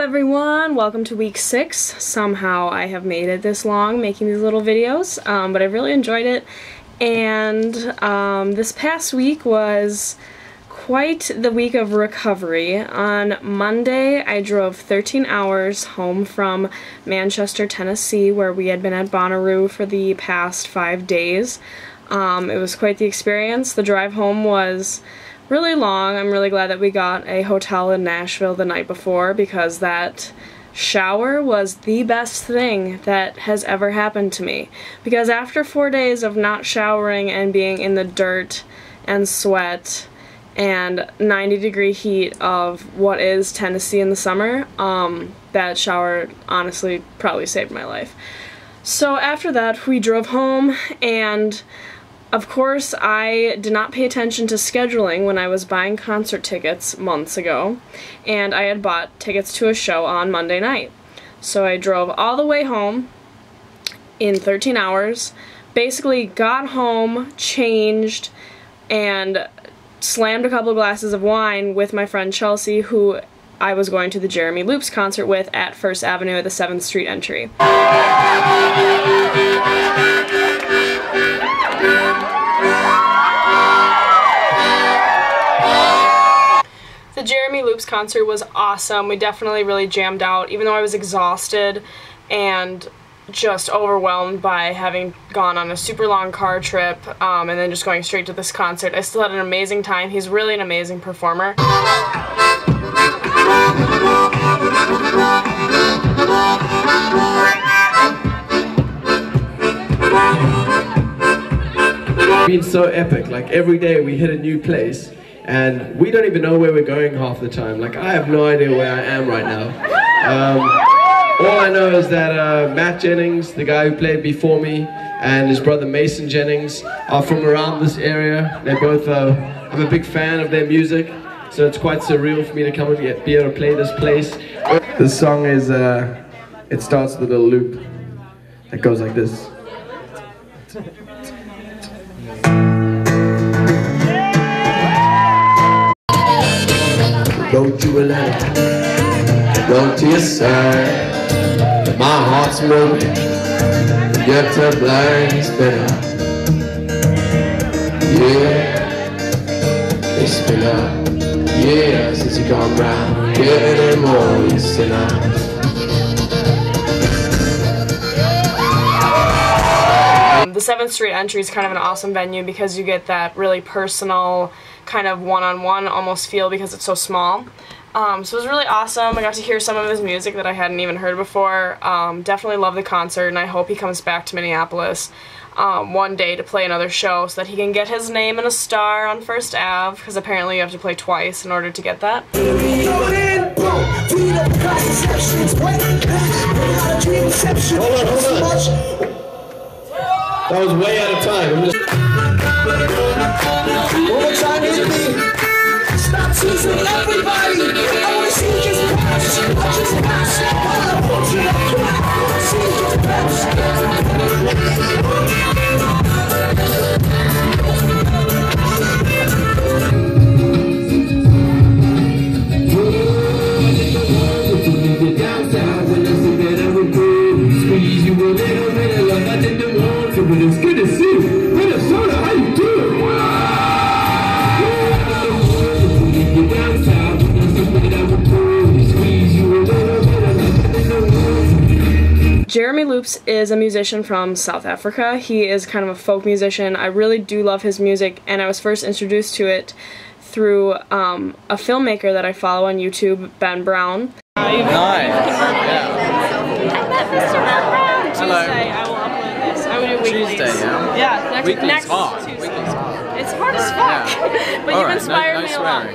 everyone, welcome to week 6. Somehow I have made it this long making these little videos, but I really enjoyed it. And this past week was quite the week of recovery. On Monday I drove 13 hours home from Manchester, Tennessee, where we had been at Bonnaroo for the past 5 days. It was quite the experience. The drive home was really long. I'm really glad that we got a hotel in Nashville the night before, because that shower was the best thing that has ever happened to me. Because after 4 days of not showering and being in the dirt and sweat and 90-degree heat of what is Tennessee in the summer, that shower honestly probably saved my life. So after that we drove home, and of course, I did not pay attention to scheduling when I was buying concert tickets months ago, and I had bought tickets to a show on Monday night. So I drove all the way home in 13 hours, basically got home, changed, and slammed a couple of glasses of wine with my friend Chelsea, who I was going to the Jeremy Loops concert with at First Avenue at the 7th Street entry. The Jeremy Loops concert was awesome. We definitely really jammed out, even though I was exhausted and just overwhelmed by having gone on a super long car trip and then just going straight to this concert. I still had an amazing time. He's really an amazing performer. It's been so epic. Like, every day we hit a new place and we don't even know where we're going half the time. Like, I have no idea where I am right now. All I know is that Matt Jennings, the guy who played before me, and his brother Mason Jennings are from around this area. They're both, I'm a big fan of their music, so it's quite surreal for me to come and be able to play this place. This song is, it starts with a little loop that goes like this. Wrote you a letter, wrote to your side. My heart's moving, get to blind spinner. Yeah, it's been a year since you come round. Getting more, you sinner. The 7th Street entry is kind of an awesome venue because you get that really personal, kind of one-on-one almost feel because it's so small. So it was really awesome. I got to hear some of his music that I hadn't even heard before. Definitely love the concert, and I hope he comes back to Minneapolis one day to play another show so that he can get his name and a star on First Ave, because apparently you have to play twice in order to get that. Hold on. That was way out of time. One more time, hit me. Stop teasing everybody. I wanna see you just pass. I just pass. I want you to clap. See you just it's good to see you. Minnesota, how you doing? Jeremy Loops is a musician from South Africa. He is kind of a folk musician. I really do love his music, and I was first introduced to it through a filmmaker that I follow on YouTube, Ben Brown. Nice. Yeah. Tuesday, I will upload this. I will do weeklies. Tuesday, yeah? Yeah, next hard. Tuesday. Weekly's hard. It's hard as fuck, Yeah. but you've inspired me a lot.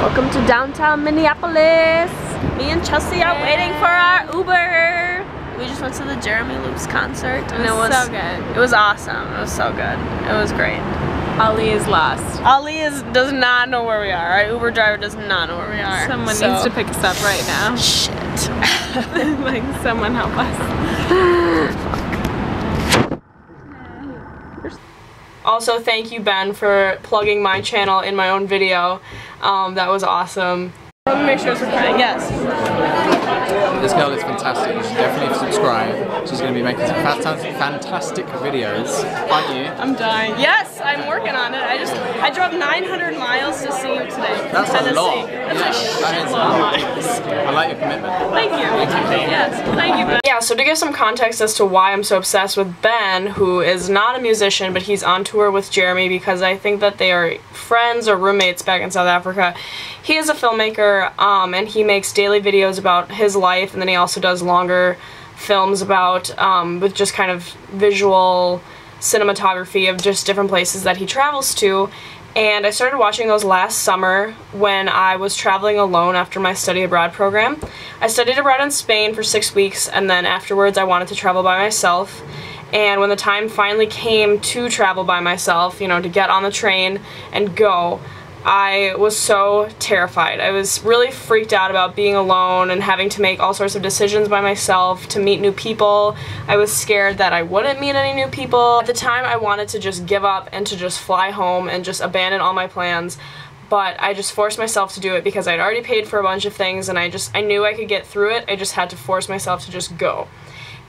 Welcome to downtown Minneapolis. Me and Chelsea are waiting for our Uber. We just went to the Jeremy Loops concert, and it was so good. It was awesome. It was so good. It was great. Ali is lost. Ali does not know where we are. Our Uber driver does not know where we are. Someone needs to pick us up right now. Shit. Like, someone help us. Also, thank you, Ben, for plugging my channel in my own video. That was awesome. Let me make sure it's recording. Yes. This girl is fantastic. You should definitely subscribe. She's going to be making some fantastic videos, aren't you? I'm dying. Yes, I'm working on it. I drove 900 miles to see you today. That's a lot. That's Yeah, a shitload of miles. I like your commitment. Thank you. Yes, thank you, Ben. Yeah, so to give some context as to why I'm so obsessed with Ben, who is not a musician, but he's on tour with Jeremy because I think that they are friends or roommates back in South Africa. He is a filmmaker, and he makes daily videos about his life, and then he also does longer films about, with just kind of visual cinematography of just different places that he travels to. And I started watching those last summer when I was traveling alone after my study abroad program. I studied abroad in Spain for 6 weeks, and then afterwards I wanted to travel by myself. And when the time finally came to travel by myself, you know, to get on the train and go, I was so terrified. I was really freaked out about being alone and having to make all sorts of decisions by myself to meet new people. I was scared that I wouldn't meet any new people. At the time, I wanted to just give up and to just fly home and just abandon all my plans. But I just forced myself to do it because I'd already paid for a bunch of things and I knew I could get through it. I just had to force myself to just go.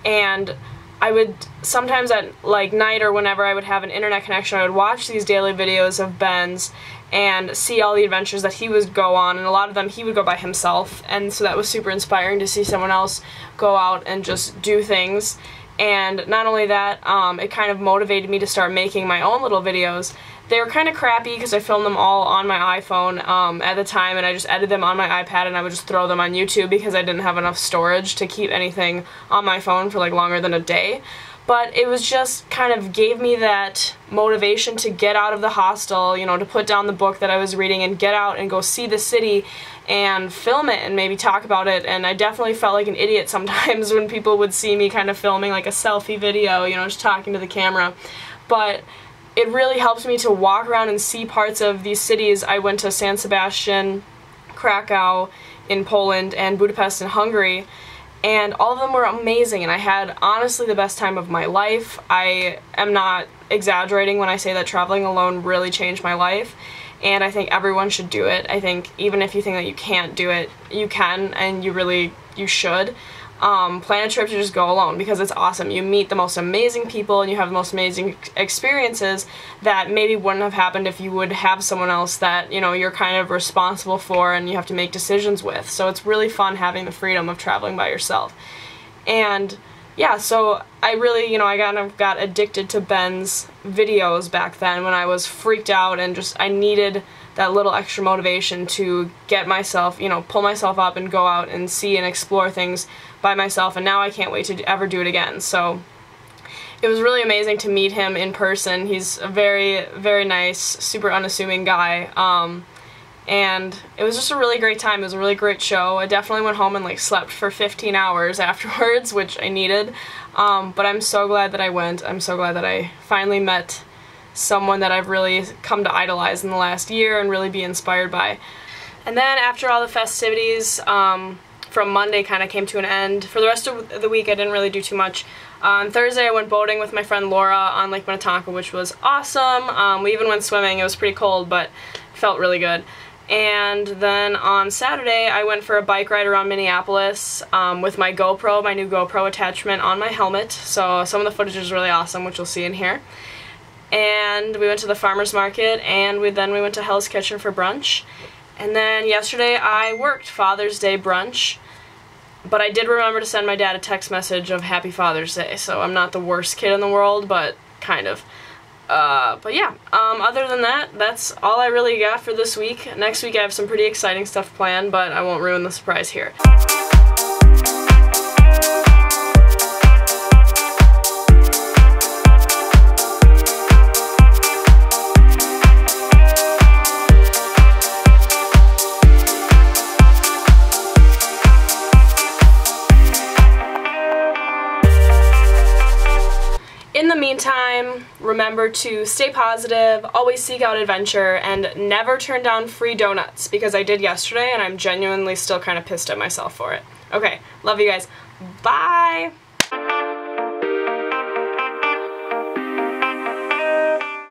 And I would sometimes at like night or whenever I would have an internet connection, I would watch these daily videos of Ben's and see all the adventures that he would go on, and a lot of them he would go by himself, and so that was super inspiring to see someone else go out and just do things. And not only that, it kind of motivated me to start making my own little videos. They were kind of crappy because I filmed them all on my iPhone at the time, and I just edited them on my iPad and I would just throw them on YouTube because I didn't have enough storage to keep anything on my phone for like longer than a day. But it was just kind of gave me that motivation to get out of the hostel, you know, to put down the book that I was reading and get out and go see the city and film it and maybe talk about it. And I definitely felt like an idiot sometimes when people would see me kind of filming like a selfie video, you know, just talking to the camera. But it really helped me to walk around and see parts of these cities. I went to San Sebastian, Krakow in Poland, and Budapest in Hungary. And all of them were amazing, and I had honestly the best time of my life. I am not exaggerating when I say that traveling alone really changed my life, and I think everyone should do it. I think even if you think that you can't do it, you can, and you should. Plan a trip to just go alone because it's awesome. You meet the most amazing people and you have the most amazing experiences that maybe wouldn't have happened if you would have someone else that, you know, you're kind of responsible for and you have to make decisions with. So it's really fun having the freedom of traveling by yourself. And yeah, so I really, you know, I kind of got addicted to Ben's videos back then when I was freaked out and just I needed that little extra motivation to get myself, you know, pull myself up and go out and see and explore things by myself, and now I can't wait to ever do it again. So it was really amazing to meet him in person. He's a very, very nice, super unassuming guy, and it was just a really great time. It was a really great show. I definitely went home and like slept for 15 hours afterwards, which I needed, but I'm so glad that I went. I'm so glad that I finally met someone that I've really come to idolize in the last year and really be inspired by. And then after all the festivities, from Monday kind of came to an end. For the rest of the week I didn't really do too much. On Thursday I went boating with my friend Laura on Lake Minnetonka, which was awesome. We even went swimming. It was pretty cold, but it felt really good. And then on Saturday I went for a bike ride around Minneapolis with my GoPro, my new GoPro attachment on my helmet. So some of the footage is really awesome, which you'll see in here. And we went to the farmer's market, and then we went to Hell's Kitchen for brunch. And then yesterday I worked Father's Day brunch, but I did remember to send my dad a text message of Happy Father's Day, so I'm not the worst kid in the world, but kind of. But yeah, other than that, that's all I really got for this week. Next week I have some pretty exciting stuff planned, but I won't ruin the surprise here. In the meantime, remember to stay positive, always seek out adventure, and never turn down free donuts, because I did yesterday and I'm genuinely still kind of pissed at myself for it. Okay, love you guys. Bye!